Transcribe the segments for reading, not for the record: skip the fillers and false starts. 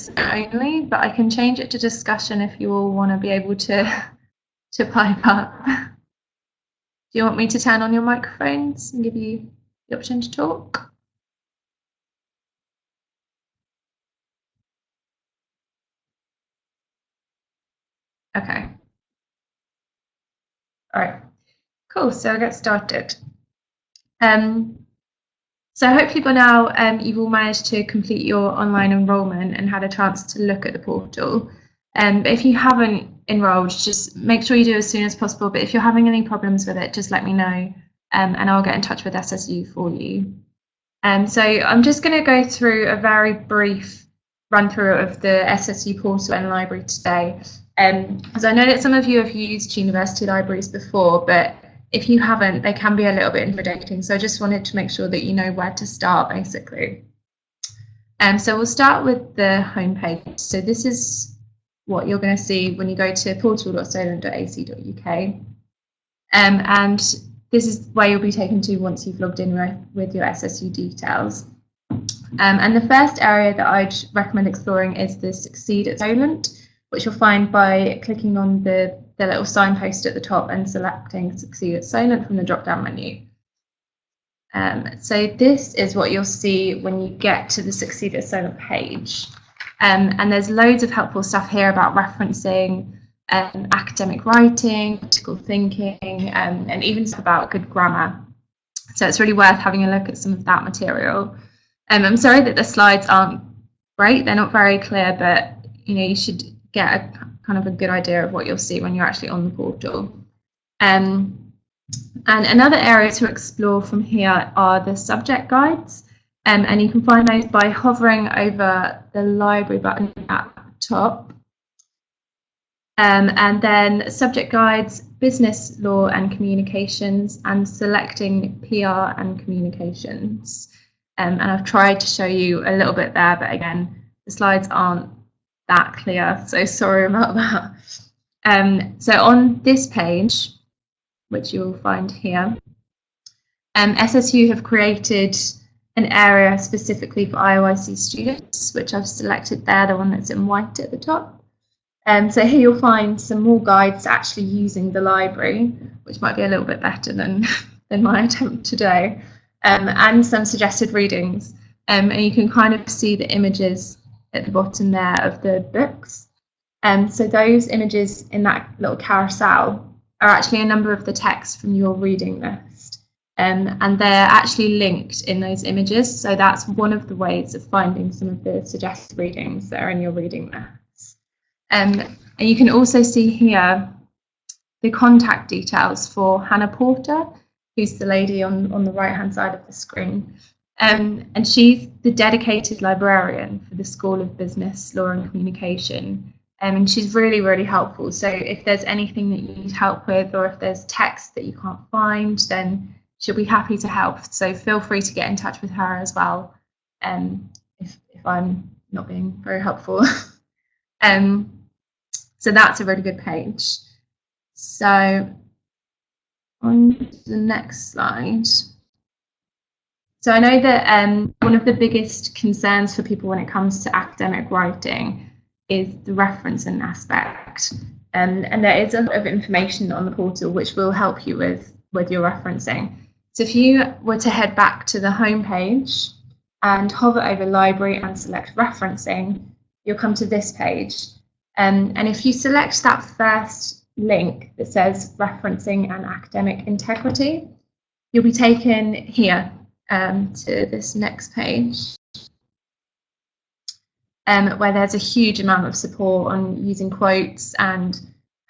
listen only, but I can change it to discussion if you all want to be able to pipe up. Do you want me to turn on your microphones and give you the option to talk? Okay. All right. Cool. So I'll get started. So hopefully by now you've all managed to complete your online enrolment and had a chance to look at the portal. But if you haven't enrolled, just make sure you do as soon as possible. But if you're having any problems with it, just let me know and I'll get in touch with SSU for you. So I'm just going to go through a very brief run through of the SSU portal and library today. Because I know that some of you have used university libraries before, but if you haven't, they can be a little bit intimidating. So I just wanted to make sure that you know where to start, basically. So we'll start with the homepage. So this is what you're going to see when you go to portal.solent.ac.uk. And this is where you'll be taken to once you've logged in with your SSU details. And the first area that I'd recommend exploring is the Succeed at Solent, which you'll find by clicking on the little signpost at the top and selecting Succeed at Solent from the drop-down menu. So this is what you'll see when you get to the Succeed at Solent page. And there's loads of helpful stuff here about referencing, academic writing, critical thinking, and even stuff about good grammar. So it's really worth having a look at some of that material. I'm sorry that the slides aren't great, they're not very clear, but you should get a kind of a good idea of what you'll see when you're actually on the portal. And another area to explore from here are the subject guides, and you can find those by hovering over the library button at the top. And then subject guides, business law and communications, and selecting PR and communications. And I've tried to show you a little bit there, but again, the slides aren't that clear, so sorry about that. So on this page, which you'll find here, SSU have created an area specifically for IOIC students, which I've selected there, the one that's in white at the top. So here you'll find some more guides actually using the library, which might be a little bit better than my attempt today, and some suggested readings. And you can kind of see the images at the bottom there of the books. So those images in that little carousel are actually a number of the texts from your reading list. And they're actually linked in those images. So that's one of the ways of finding some of the suggested readings that are in your reading list. And you can also see here the contact details for Hannah Porter, who's the lady on the right-hand side of the screen. And she's the dedicated librarian for the School of Business, Law and Communication. And she's really, really helpful. So if there's anything that you need help with, or if there's text that you can't find, then she'll be happy to help. So feel free to get in touch with her as well, if I'm not being very helpful. So that's a really good page. So on to the next slide. So I know that one of the biggest concerns for people when it comes to academic writing is the referencing aspect. And there is a lot of information on the portal which will help you with your referencing. So if you were to head back to the home page and hover over library and select referencing, you'll come to this page. And if you select that first link that says referencing and academic integrity, you'll be taken here to this next page, where there's a huge amount of support on using quotes and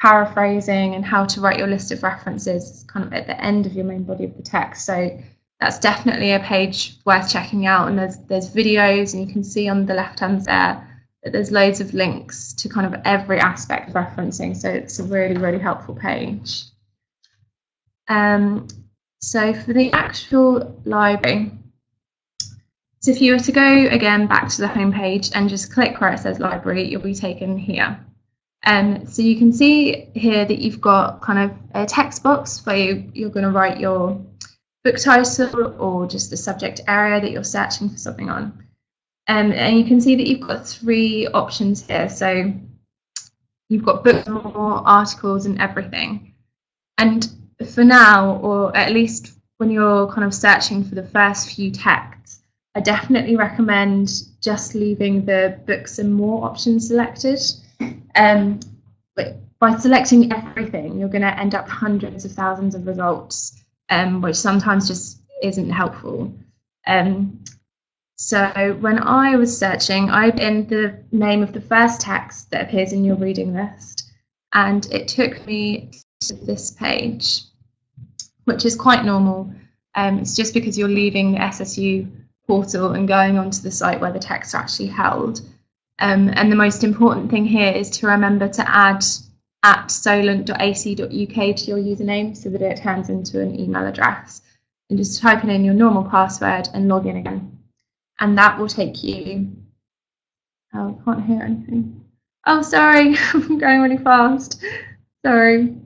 paraphrasing and how to write your list of references kind of at the end of your main body of the text. So that's definitely a page worth checking out, and there's videos, and you can see on the left hand there that there's loads of links to kind of every aspect of referencing, so it's a really, really helpful page. So for the actual library, so if you were to go again back to the home page and just click where it says library, you'll be taken here. So you can see here that you've got kind of a text box where you're going to write your book title or just the subject area that you're searching for something on. And you can see that you've got 3 options here. So you've got books, more articles, and everything. And for now, or at least when you're kind of searching for the first few texts, I definitely recommend just leaving the books and more option selected. But by selecting everything, you're going to end up with hundreds of thousands of results, which sometimes just isn't helpful. So when I was searching, I put in the name of the first text that appears in your reading list, and it took me to this page, which is quite normal. It's just because you're leaving the SSU portal and going onto the site where the texts are actually held. And the most important thing here is to remember to add @solent.ac.uk to your username so that it turns into an email address. And just type in your normal password and log in again. And that will take you, oh, I can't hear anything. Oh, sorry, I'm going really fast. Sorry.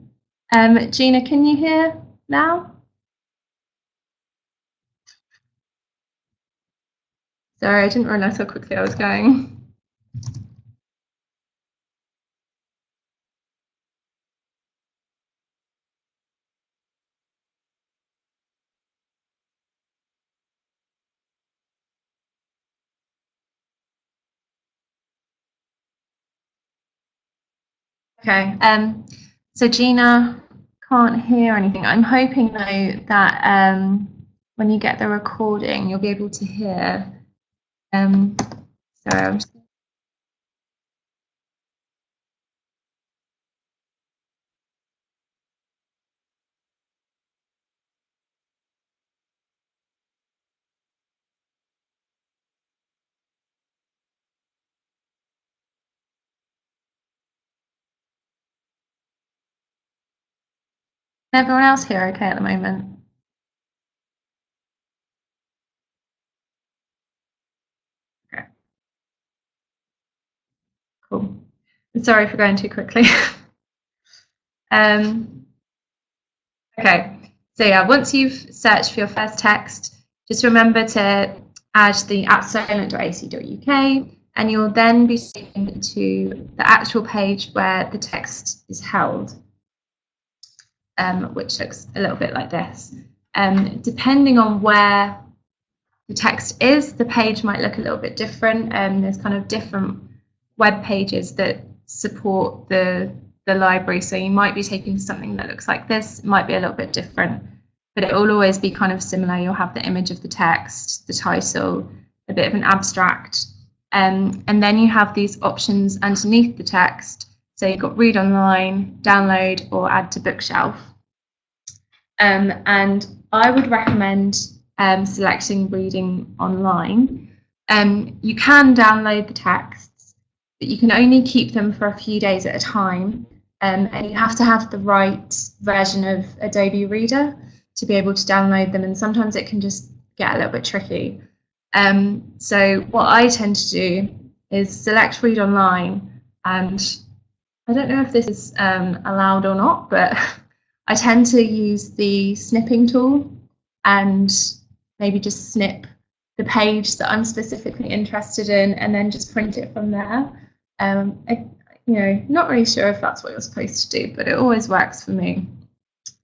Gina, can you hear now? Sorry, I didn't realise how quickly I was going. Okay, so Gina can't hear anything. I'm hoping though that when you get the recording, you'll be able to hear. Sorry, I'm just... Can everyone else hear okay at the moment? Okay. Cool. Sorry for going too quickly. Okay, so yeah, once you've searched for your first text, just remember to add the @solent.ac.uk, and you'll then be taken to the actual page where the text is held, which looks a little bit like this. Depending on where the text is, the page might look a little bit different. There's kind of different web pages that support the library, so you might be taking something that looks like this. It might be a little bit different, but it will always be kind of similar. You'll have the image of the text, the title, a bit of an abstract, and then you have these options underneath the text. So you've got read online, download, or add to bookshelf. And I would recommend selecting reading online. You can download the texts, but you can only keep them for a few days at a time. And you have to have the right version of Adobe Reader to be able to download them, and sometimes it can just get a little bit tricky. So what I tend to do is select read online, and I don't know if this is allowed or not, but I tend to use the snipping tool and maybe just snip the page that I'm specifically interested in and then just print it from there. Not really sure if that's what you're supposed to do, but it always works for me.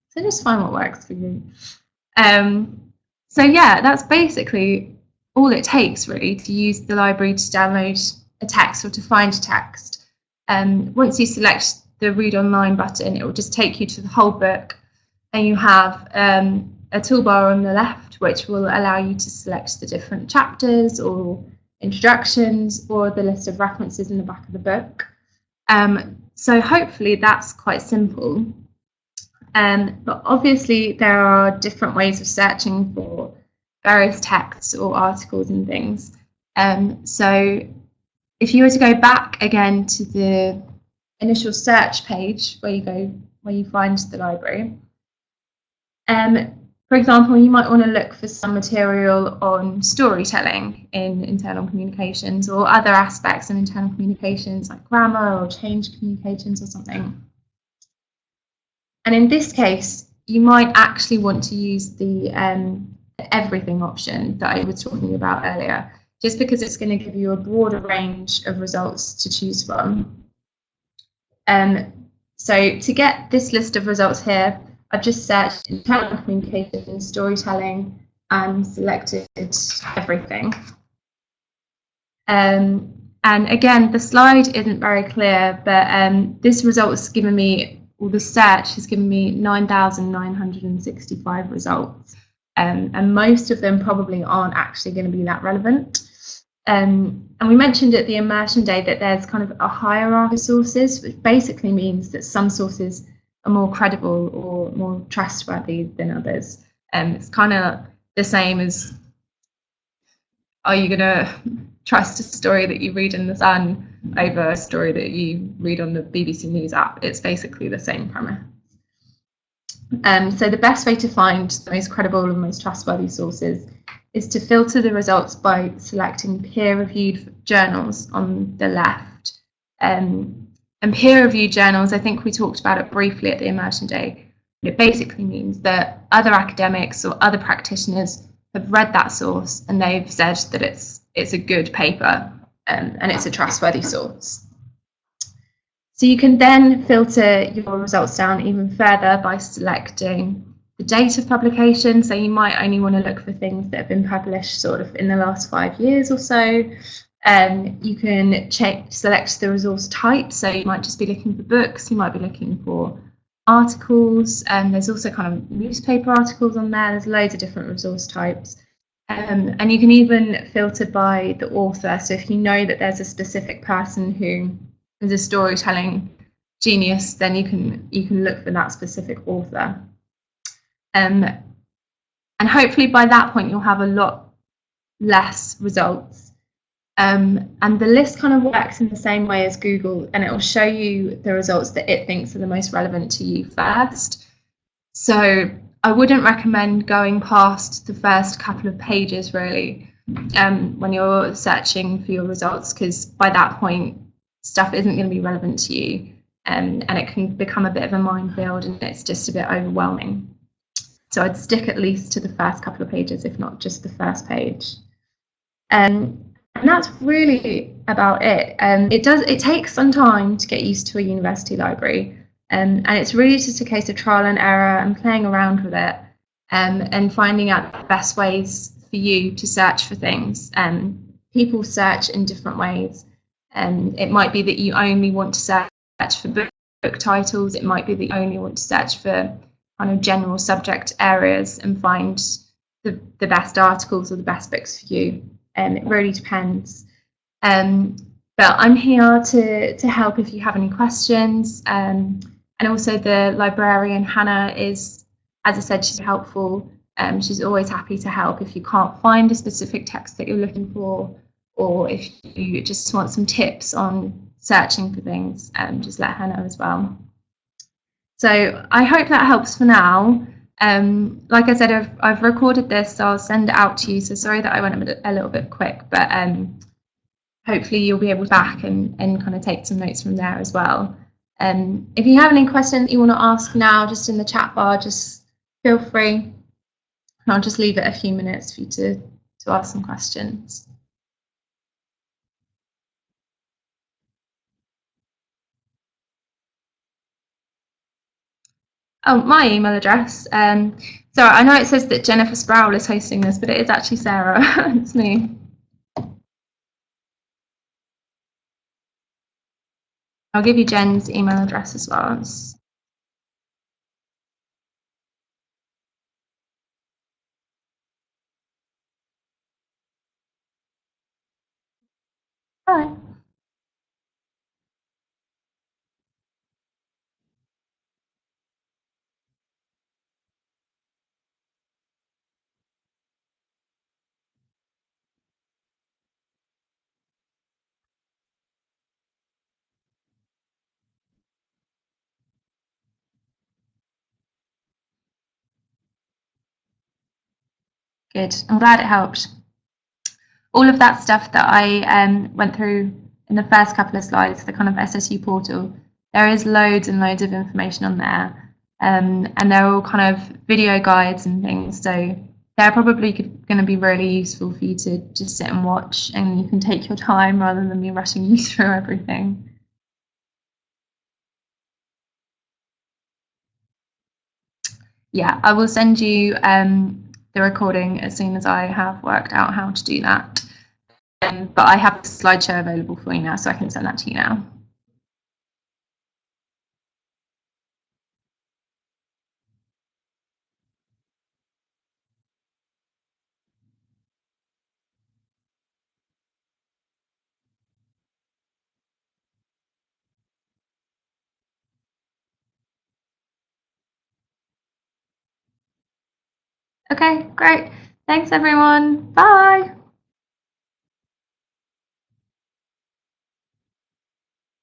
So just find what works for you. So yeah, that's basically all it takes really to use the library to download a text or to find a text. Once you select the read online button, it will just take you to the whole book, and you have a toolbar on the left which will allow you to select the different chapters or introductions or the list of references in the back of the book. So hopefully that's quite simple. But obviously there are different ways of searching for various texts or articles and things. So if you were to go back again to the initial search page where you find the library, for example, you might want to look for some material on storytelling in internal communications or other aspects of internal communications like grammar or change communications or something. And in this case, you might actually want to use the everything option that I was talking about earlier. just because it's going to give you a broader range of results to choose from. So to get this list of results here, I've just searched internal communication, storytelling, and selected everything. And again, the slide isn't very clear, but this result's given me, or the search has given me 9,965 results. And most of them probably aren't actually going to be that relevant. And we mentioned at the immersion day that there's kind of a hierarchy of sources, which basically means that some sources are more credible or more trustworthy than others. It's kind of the same as, are you going to trust a story that you read in The Sun over a story that you read on the BBC News app? It's basically the same premise. So the best way to find the most credible and most trustworthy sources is to filter the results by selecting peer-reviewed journals on the left. And peer-reviewed journals, I think we talked about it briefly at the immersion day. It basically means that other academics or other practitioners have read that source and they've said that it's a good paper and it's a trustworthy source. So you can then filter your results down even further by selecting the date of publication. So you might only want to look for things that have been published sort of in the last 5 years or so. You can select the resource type. So you might just be looking for books. You might be looking for articles. There's also kind of newspaper articles on there. There's loads of different resource types. And you can even filter by the author. So if you know that there's a specific person who is a storytelling genius, then you can look for that specific author. And hopefully by that point you'll have a lot less results. And the list kind of works in the same way as Google, and it will show you the results that it thinks are the most relevant to you first. So I wouldn't recommend going past the first couple of pages really when you're searching for your results, because by that point stuff isn't going to be relevant to you, and it can become a bit of a minefield and it's just a bit overwhelming. So I'd stick at least to the first couple of pages, if not just the first page. And that's really about it. It takes some time to get used to a university library, and it's really just a case of trial and error and playing around with it, and finding out the best ways for you to search for things. People search in different ways. It might be that you only want to search for book titles. It might be that you only want to search for kind of general subject areas and find the best articles or the best books for you. It really depends. But I'm here to help if you have any questions. And also the librarian, Hannah, is, as I said, she's helpful. She's always happy to help if you can't find a specific text that you're looking for, or if you just want some tips on searching for things, just let her know as well. So I hope that helps for now. Like I said, I've recorded this, so I'll send it out to you. So sorry that I went a little bit quick, but hopefully you'll be able to back and kind of take some notes from there as well. If you have any questions you want to ask now, just in the chat bar, just feel free. And I'll just leave it a few minutes for you to ask some questions. Oh, my email address. So I know it says that Jennifer Sproul is hosting this, but it is actually Sarah. It's me. I'll give you Jen's email address as well. Bye. Good. I'm glad it helped. All of that stuff that I went through in the first couple of slides, the kind of SSU portal, there is loads and loads of information on there. And they're all kind of video guides and things. So they're probably going to be really useful for you to just sit and watch, and you can take your time rather than me rushing you through everything. Yeah, I will send you the recording as soon as I have worked out how to do that. But I have the slideshow available for you now, so I can send that to you now. Okay, great. Thanks, everyone. Bye.